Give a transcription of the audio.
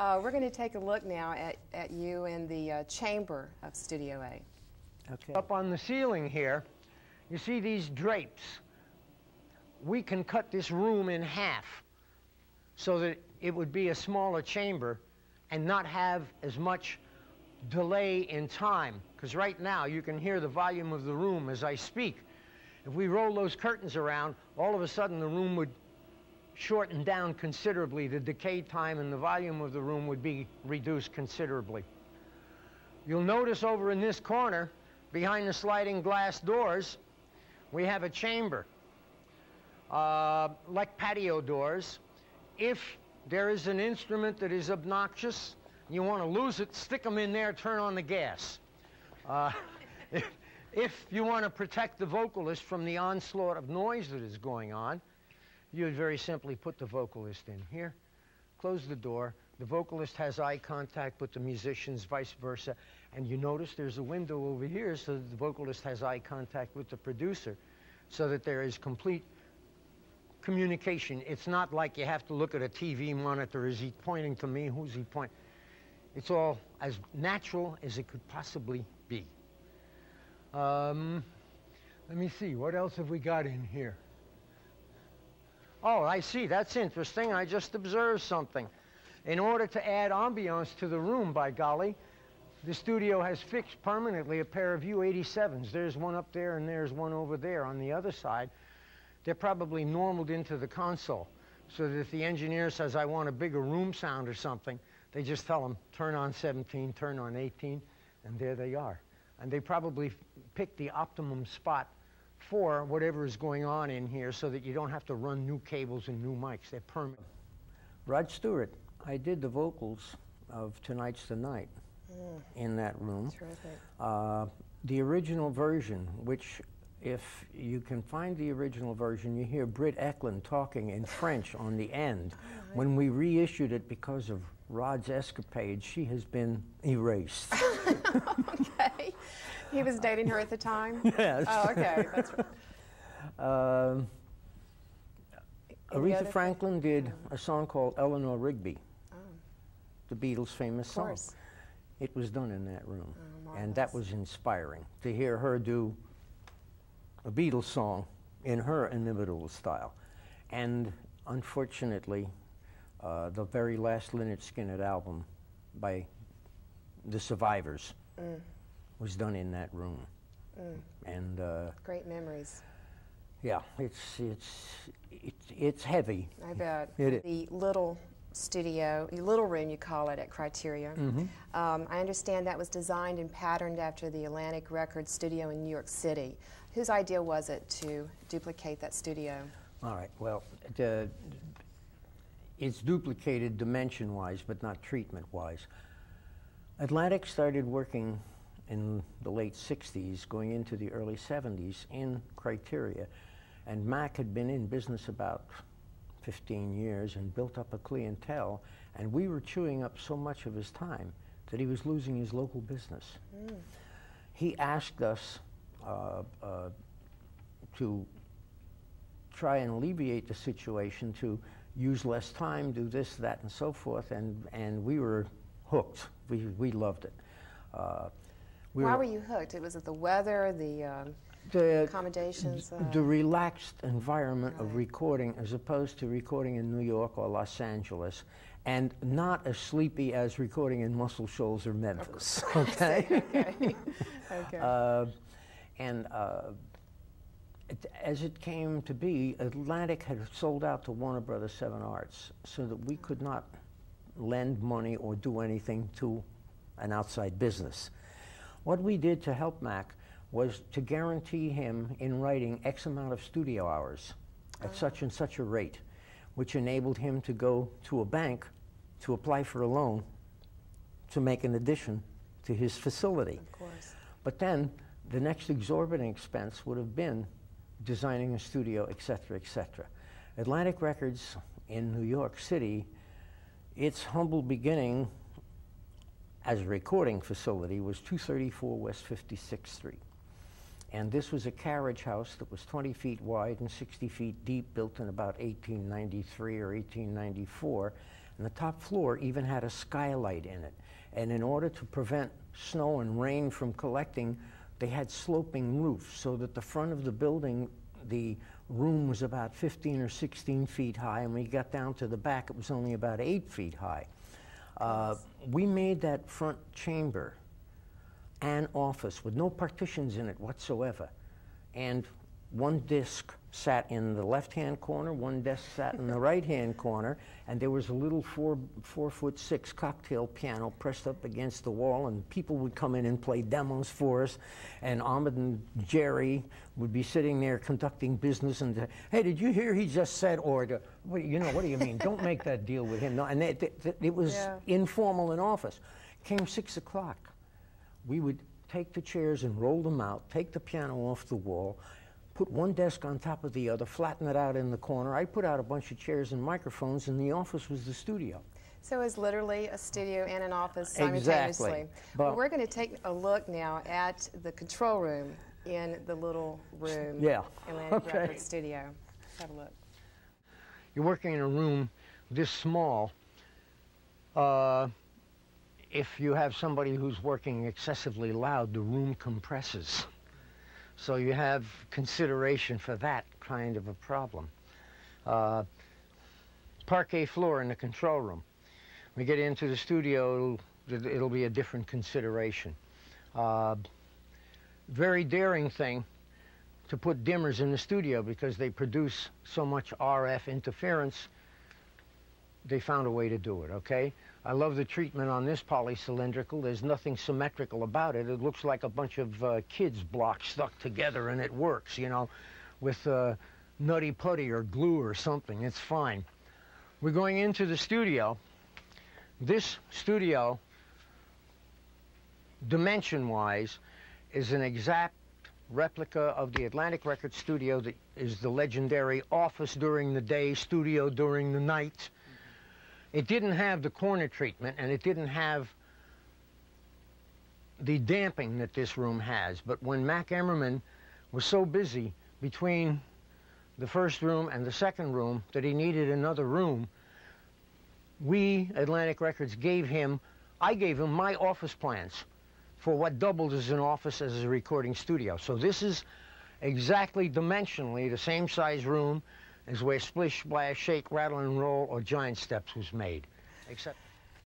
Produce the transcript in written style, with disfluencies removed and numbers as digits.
We're going to take a look now at you in the chamber of Studio A. Okay. Up on the ceiling here, you see these drapes. We can cut this room in half so that it would be a smaller chamber and not have as much delay in time. Because right now you can hear the volume of the room as I speak. If we roll those curtains around, all of a sudden the room would shorten down considerably. The decay time and the volume of the room would be reduced considerably. You'll notice over in this corner, behind the sliding glass doors, we have a chamber, like patio doors. If there is an instrument that is obnoxious, you want to lose it, stick them in there, turn on the gas. If you want to protect the vocalist from the onslaught of noise that is going on, you would very simply put the vocalist in here, close the door, the vocalist has eye contact with the musicians, vice versa, and you notice there's a window over here so that the vocalist has eye contact with the producer, so that there is complete communication. It's not like you have to look at a TV monitor. Is he pointing to me? Who's he pointing? It's all as natural as it could possibly be. Let me see, what else have we got in here? Oh, I see, that's interesting. I just observed something. In order to add ambiance to the room, by golly, the studio has fixed permanently a pair of U87s. There's one up there and there's one over there on the other side. They're probably normaled into the console, so that if the engineer says, I want a bigger room sound or something, they just tell them, turn on 17, turn on 18, and there they are. And they probably pick the optimum spot for whatever is going on in here so that you don't have to run new cables and new mics. They're permanent. Rod Stewart, I did the vocals of Tonight's the Night in that room. Terrific. The original version, which if you can find the original version, you hear Britt Eklund talking in French on the end. Right. When we reissued it because of Rod's escapades, she has been erased. Okay. He was dating her at the time? Yes. Oh, okay. That's right. Aretha Franklin did a song called Eleanor Rigby, the Beatles' famous song. It was done in that room, and that was inspiring to hear her do a Beatles song in her inimitable style. And unfortunately, the very last Lynyrd Skynyrd album by the Survivors was done in that room. And great memories. yeah, it's heavy. I bet. It is. The little studio, the little room you call it at Criteria. I understand that was designed and patterned after the Atlantic Records studio in New York City. Whose idea was it to duplicate that studio? All right, well, it's duplicated dimension-wise, but not treatment-wise. Atlantic started working in the late 60s, going into the early 70s in Criteria, and Mac had been in business about 15 years and built up a clientele, and we were chewing up so much of his time that he was losing his local business. He asked us to try and alleviate the situation, to use less time, do this, that, and so forth, and we were hooked. We loved it. Why were you hooked? Was it the weather, the accommodations? The relaxed environment of recording, as opposed to recording in New York or Los Angeles, and not as sleepy as recording in Muscle Shoals or Memphis. Okay. Okay. As it came to be, Atlantic had sold out to Warner Brothers 7 Arts, so that we could not lend money or do anything to an outside business. What we did to help Mac was to guarantee him in writing X amount of studio hours at such and such a rate, which enabled him to go to a bank to apply for a loan to make an addition to his facility. Of course. But then the next exorbitant expense would have been designing a studio, et cetera, et cetera. Atlantic Records in New York City, its humble beginning as a recording facility was 234 West 56th Street. And this was a carriage house that was 20 feet wide and 60 feet deep, built in about 1893 or 1894. And the top floor even had a skylight in it. And in order to prevent snow and rain from collecting, they had sloping roofs so that the front of the building, the room was about 15 or 16 feet high, and when you got down to the back, it was only about 8 feet high. We made that front chamber an office with no partitions in it whatsoever. And one disc sat in the left-hand corner, one desk sat in the right-hand corner, and there was a little 4'6" cocktail piano pressed up against the wall, and people would come in and play demos for us, and Ahmed and Jerry would be sitting there conducting business, and hey, did you hear he just said, or you know, what do you mean? Don't make that deal with him. No, and it was informal in office. Came 6 o'clock. We would take the chairs and roll them out, take the piano off the wall, put one desk on top of the other, flatten it out in the corner. I put out a bunch of chairs and microphones, and the office was the studio. So it's literally a studio and an office simultaneously. Exactly. Well, we're going to take a look now at the control room in the little room. Yeah. Atlantic Record Studio. Let's have a look. You're working in a room this small. If you have somebody who's working excessively loud, the room compresses. So you have consideration for that kind of a problem. Parquet floor in the control room. When we get into the studio, it'll be a different consideration. Very daring thing to put dimmers in the studio because they produce so much RF interference. They found a way to do it, okay? I love the treatment on this polycylindrical. There's nothing symmetrical about it. It looks like a bunch of kids' blocks stuck together, and it works, you know, with nutty putty or glue or something. It's fine. We're going into the studio. This studio, dimension-wise, is an exact replica of the Atlantic Record studio that is the legendary office during the day, studio during the night. It didn't have the corner treatment, and it didn't have the damping that this room has. But when Mac Emmerman was so busy between the first room and the second room that he needed another room, we, Atlantic Records, I gave him my office plans for what doubled as an office as a recording studio. So this is exactly dimensionally the same size room as where Splish, Splash, Shake, Rattle, and Roll or Giant Steps was made. Except